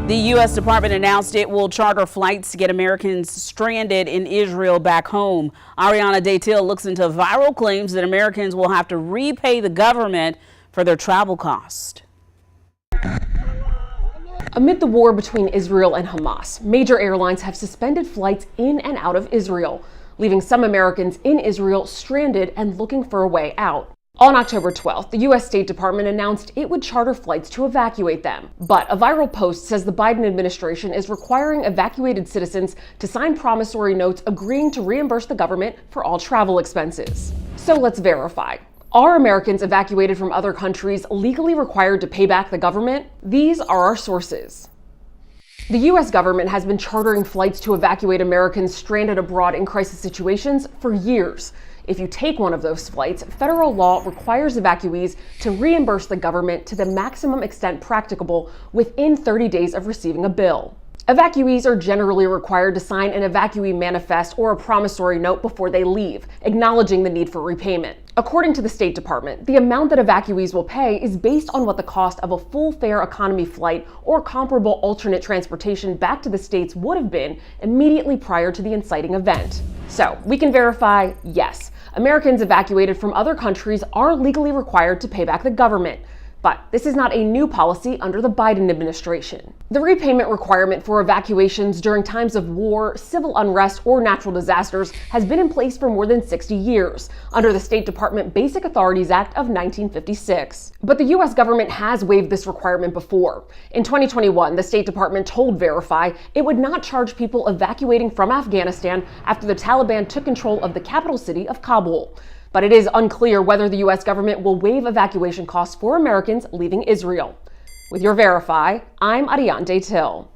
The U.S. Department announced it will charter flights to get Americans stranded in Israel back home. Ariana Daytil looks into viral claims that Americans will have to repay the government for their travel costs. Amid the war between Israel and Hamas, major airlines have suspended flights in and out of Israel, leaving some Americans in Israel stranded and looking for a way out. On October 12th, the U.S. State Department announced it would charter flights to evacuate them. But a viral post says the Biden administration is requiring evacuated citizens to sign promissory notes agreeing to reimburse the government for all travel expenses. So let's verify. Are Americans evacuated from other countries legally required to pay back the government? These are our sources. The U.S. government has been chartering flights to evacuate Americans stranded abroad in crisis situations for years. If you take one of those flights, federal law requires evacuees to reimburse the government to the maximum extent practicable within 30 days of receiving a bill. Evacuees are generally required to sign an evacuee manifest or a promissory note before they leave, acknowledging the need for repayment. According to the State Department, the amount that evacuees will pay is based on what the cost of a full-fare economy flight or comparable alternate transportation back to the States would have been immediately prior to the inciting event. So, we can verify, yes, Americans evacuated from other countries are legally required to pay back the government. But this is not a new policy under the Biden administration. The repayment requirement for evacuations during times of war, civil unrest, or natural disasters has been in place for more than 60 years under the State Department Basic Authorities Act of 1956. But the U.S. government has waived this requirement before. In 2021, the State Department told Verify it would not charge people evacuating from Afghanistan after the Taliban took control of the capital city of Kabul. But it is unclear whether the U.S. government will waive evacuation costs for Americans leaving Israel. With your Verify, I'm Ariana Daytil.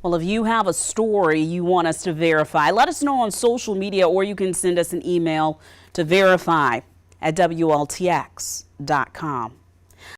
Well, if you have a story you want us to verify, let us know on social media, or you can send us an email to verify@WLTX.com.